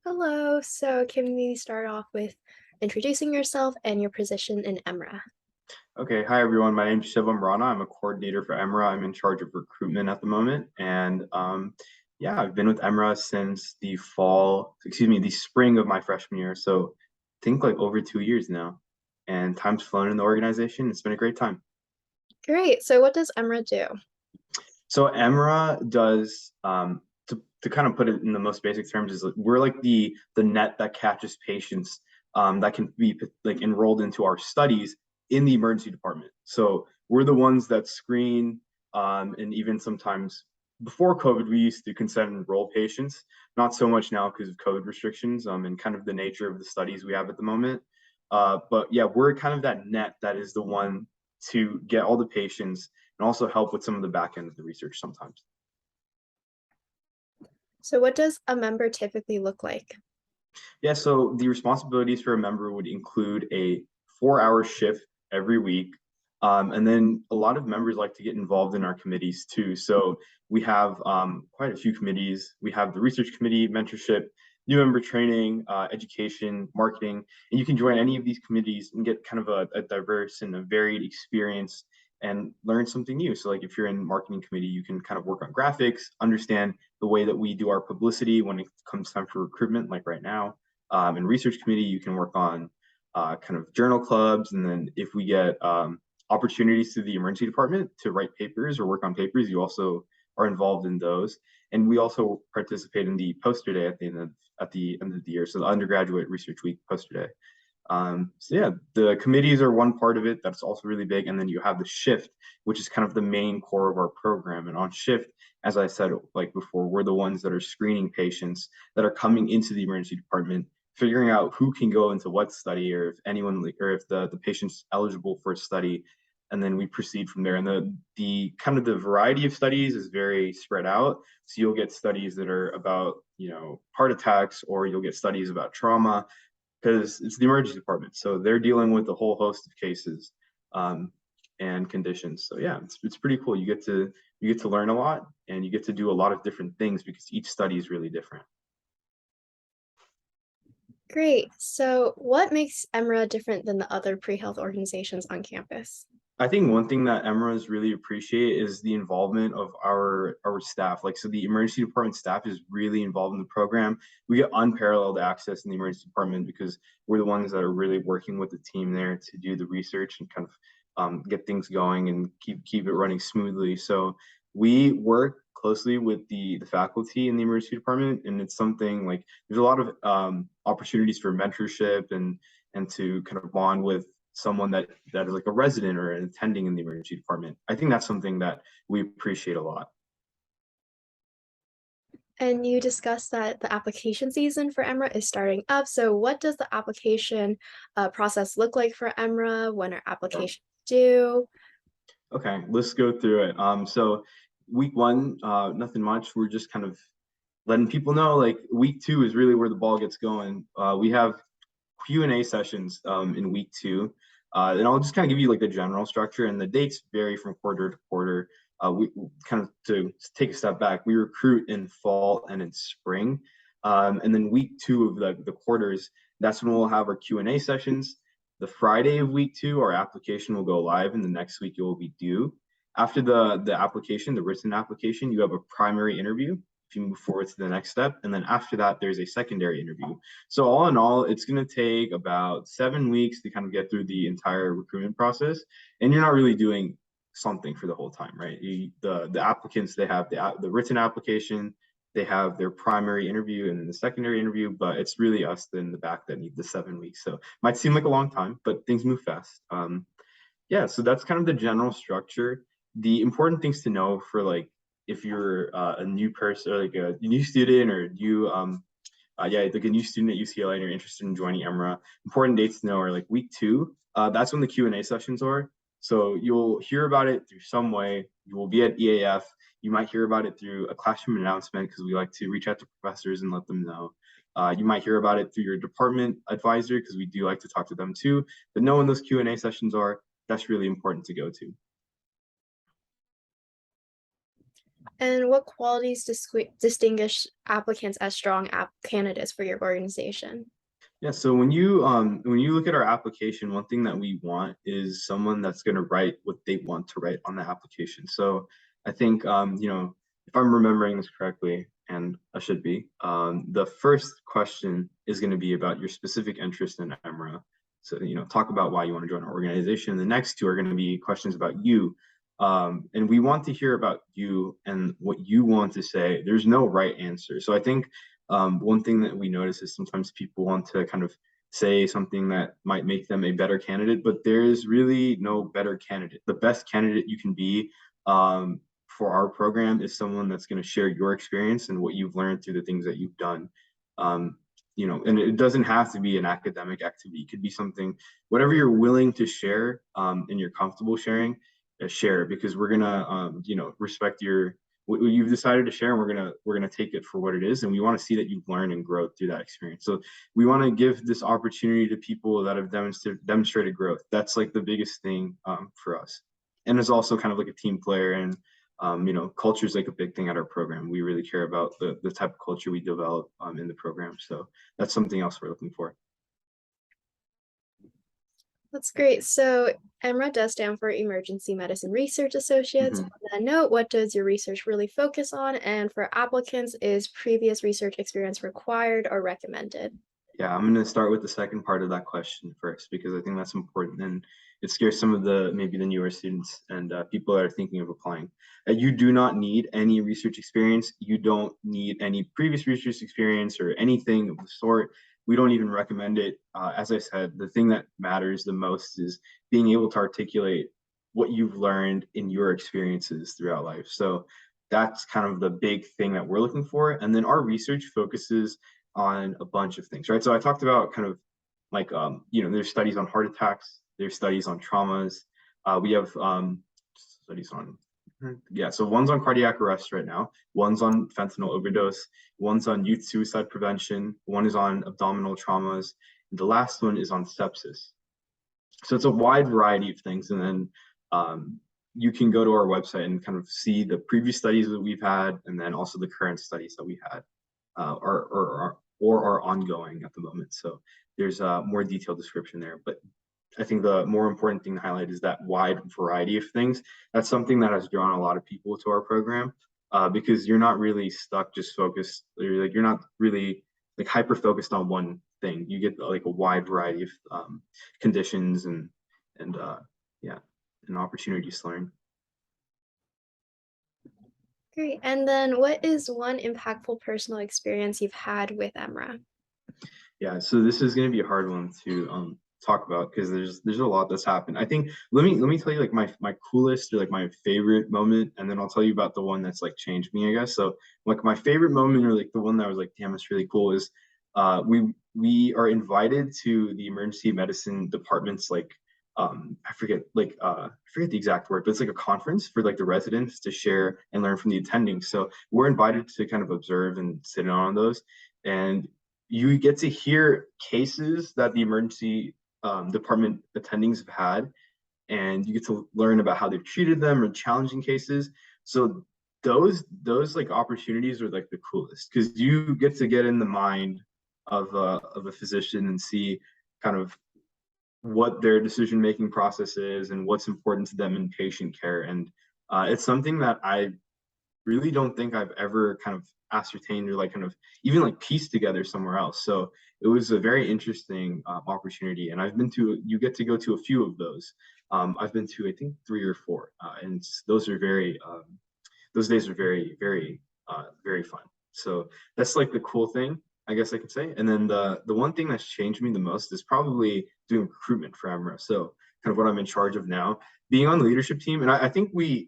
Hello. So can we start off with introducing yourself and your position in EMRA? Okay, hi everyone. My name is Shivam Rana. I'm a coordinator for EMRA. I'm in charge of recruitment at the moment. Yeah, I've been with EMRA since the spring of my freshman year. So I think like over 2 years now. And time's flown in the organization. It's been a great time. Great. So what does EMRA do? So EMRA does to kind of put it in the most basic terms is like, we're like the net that catches patients that can be like enrolled into our studies in the emergency department. So we're the ones that screen and even sometimes before COVID we used to consent and enroll patients. Not so much now because of COVID restrictions and kind of the nature of the studies we have at the moment. But yeah, we're kind of that net that is the one to get all the patients and also help with some of the back end of the research sometimes. So what does a member typically look like? Yeah, so the responsibilities for a member would include a 4 hour shift every week. And then a lot of members like to get involved in our committees too. So we have quite a few committees. We have the research committee, mentorship, new member training, education, marketing, and you can join any of these committees and get kind of a diverse and a varied experience and learn something new. So like if you're in marketing committee, you can kind of work on graphics, understand the way that we do our publicity when it comes time for recruitment, like right now. In research committee, you can work on kind of journal clubs. And then if we get opportunities to the emergency department to write papers or work on papers, you also are involved in those. And we also participate in the poster day at the end of the year. So the undergraduate research week poster day. So yeah, the committees are one part of it that's also really big. And then you have the shift, which is kind of the main core of our program. And on shift, as I said, like before, we're the ones that are screening patients that are coming into the emergency department, figuring out who can go into what study or if anyone, or if the patient's eligible for a study. And then we proceed from there. And the kind of the variety of studies is very spread out. So you'll get studies that are about, heart attacks, or you'll get studies about trauma, because it's the emergency department. So they're dealing with a whole host of cases um, and conditions. So yeah, it's pretty cool. You get to learn a lot, and you get to do a lot of different things because each study is really different. Great. So what makes EMRA different than the other pre-health organizations on campus? I think one thing that EMRAs really appreciate is the involvement of our staff. Like, so the emergency department staff is really involved in the program. We get unparalleled access in the emergency department because we're the ones that are really working with the team there to do the research and kind of get things going and keep it running smoothly. So we work closely with the faculty in the emergency department, and it's something like there's a lot of opportunities for mentorship and to kind of bond with someone that is like a resident or an attending in the emergency department. I think that's something that we appreciate a lot. And you discussed that the application season for EMRA is starting up. So what does the application process look like for EMRA? When are applications due? Okay, let's go through it. So week one, nothing much. We're just kind of letting people know like week two is really where the ball gets going. We have Q&A sessions in week two. And I'll just kind of give you like the general structure, and the dates vary from quarter to quarter. We kind of, to take a step back, we recruit in fall and in spring. And then week two of the quarters, that's when we'll have our Q&A sessions. The Friday of week two, our application will go live, and the next week it will be due. After the application, the written application, you have a primary interview if you move forward to the next step. And then after that, there's a secondary interview. So all in all, it's going to take about 7 weeks to kind of get through the entire recruitment process. And you're not really doing something for the whole time, right? The applicants, they have the written application, they have their primary interview and then the secondary interview, but it's really us in the back that need the 7 weeks. So it might seem like a long time, but things move fast. Yeah, so that's kind of the general structure. The important things to know for like if you're a new person or like a new student or like a new student at UCLA and you're interested in joining EMRA, important dates to know are like week two. That's when the Q&A sessions are. So you'll hear about it through some way. You will be at EAF. You might hear about it through a classroom announcement because we like to reach out to professors and let them know. You might hear about it through your department advisor because we do like to talk to them too. But know when those Q&A sessions are, that's really important to go to. And what qualities distinguish applicants as strong candidates for your organization? Yeah, so when you look at our application, one thing that we want is someone that's going to write what they want to write on the application. So I think if I'm remembering this correctly, and I should be, the first question is going to be about your specific interest in EMRA. So talk about why you want to join our organization. The next two are going to be questions about you. And we want to hear about you and what you want to say. There's no right answer. So I think one thing that we notice is sometimes people want to kind of say something that might make them a better candidate, but there is really no better candidate. The best candidate you can be for our program is someone that's going to share your experience and what you've learned through the things that you've done. And it doesn't have to be an academic activity. It could be something, whatever you're willing to share and you're comfortable sharing, share, because we're gonna respect what you've decided to share, and we're gonna take it for what it is, and we want to see that you've learned and grow through that experience. So we want to give this opportunity to people that have demonstrated growth. That's like the biggest thing for us, and it's also kind of like a team player, and culture is like a big thing at our program. We really care about the type of culture we develop in the program. So that's something else we're looking for. That's great. So EMRA does stand for Emergency Medicine Research Associates. Mhm. On that note, what does your research really focus on? And for applicants, is previous research experience required or recommended? Yeah, I'm going to start with the second part of that question first, because I think that's important and it scares some of maybe the newer students and people that are thinking of applying. You do not need any research experience. You don't need any previous research experience or anything of the sort. We don't even recommend it. As I said, the thing that matters the most is being able to articulate what you've learned in your experiences throughout life. So that's kind of the big thing that we're looking for. And then our research focuses on a bunch of things, right? So I talked about kind of like, there's studies on heart attacks, there's studies on traumas. We have studies on, yeah, so one's on cardiac arrest right now, one's on fentanyl overdose, one's on youth suicide prevention, one is on abdominal traumas, and the last one is on sepsis. So it's a wide variety of things. And then you can go to our website and kind of see the previous studies that we've had, and then also the current studies that we had or are ongoing at the moment. So there's a more detailed description there. But I think the more important thing to highlight is that wide variety of things. That's something that has drawn a lot of people to our program because you're not really stuck just focused. You're not really like hyper focused on one thing. You get like a wide variety of conditions and yeah, and opportunities to learn. Great. And then what is one impactful personal experience you've had with EMRA? Yeah, so this is going to be a hard one to talk about because there's a lot that's happened. I think let me tell you like my coolest or like my favorite moment, and then I'll tell you about the one that's like changed me, I guess. So like my favorite moment or like the one that was like, damn, it's really cool is we are invited to the emergency medicine department's like I forget the exact word, but it's like a conference for like the residents to share and learn from the attendings. So we're invited to kind of observe and sit in on those. And you get to hear cases that the emergency department attendings have had, and you get to learn about how they've treated them or challenging cases. So those like opportunities are like the coolest because you get in the mind of a physician and see kind of what their decision making process is and what's important to them in patient care. And it's something that I really don't think I've ever kind of ascertained or like kind of even like pieced together somewhere else. So it was a very interesting opportunity, and you get to go to a few of those. I've been to I think 3 or 4, and those days are very fun. So that's like the cool thing, I guess I could say. And then the one thing that's changed me the most is probably doing recruitment for EMRA. So kind of what I'm in charge of now, being on the leadership team, and I think the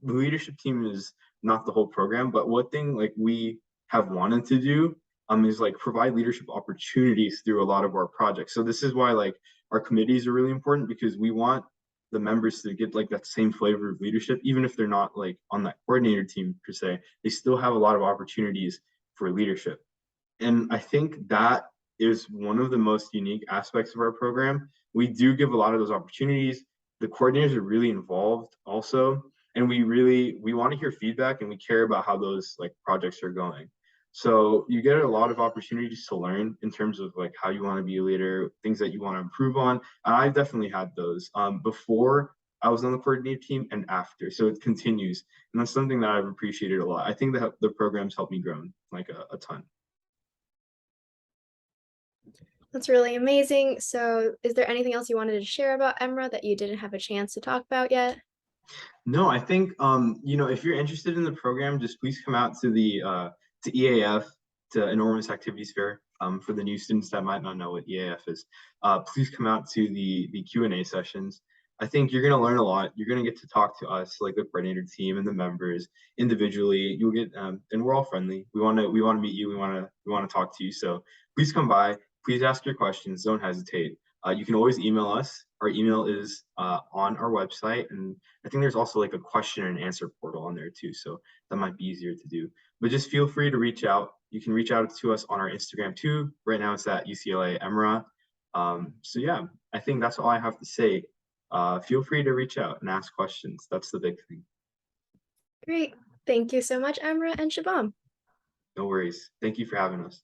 leadership team is not the whole program, but one thing like we have wanted to do is like provide leadership opportunities through a lot of our projects. So this is why like our committees are really important because we want the members to get like that same flavor of leadership, even if they're not like on that coordinator team per se, they still have a lot of opportunities for leadership. And I think that is one of the most unique aspects of our program. We do give a lot of those opportunities. The coordinators are really involved also. and we want to hear feedback and we care about how those like projects are going. So you get a lot of opportunities to learn in terms of like how you want to be a leader, things that you want to improve on. And I've definitely had those before I was on the coordinator team and after. So it continues. And that's something that I've appreciated a lot. I think that the programs helped me grow like a ton. That's really amazing. So is there anything else you wanted to share about EMRA that you didn't have a chance to talk about yet? No, I think you know, if you're interested in the program, just please come out to the to EAF, to Enormous Activities Fair. For the new students that might not know what EAF is, please come out to the Q&A sessions. I think you're gonna learn a lot. You're gonna get to talk to us, like the coordinator team and the members individually. You'll get and we're all friendly. We wanna meet you. We wanna talk to you. So please come by. Please ask your questions. Don't hesitate. You can always email us. Our email is on our website, and I think there's also like a question and answer portal on there too, so that might be easier to do. But just feel free to reach out. You can reach out to us on our Instagram too. Right now it's at UCLA EMRA. So yeah, I think that's all I have to say. Feel free to reach out and ask questions. That's the big thing. Great. Thank you so much, EMRA and Shabam. No worries. Thank you for having us.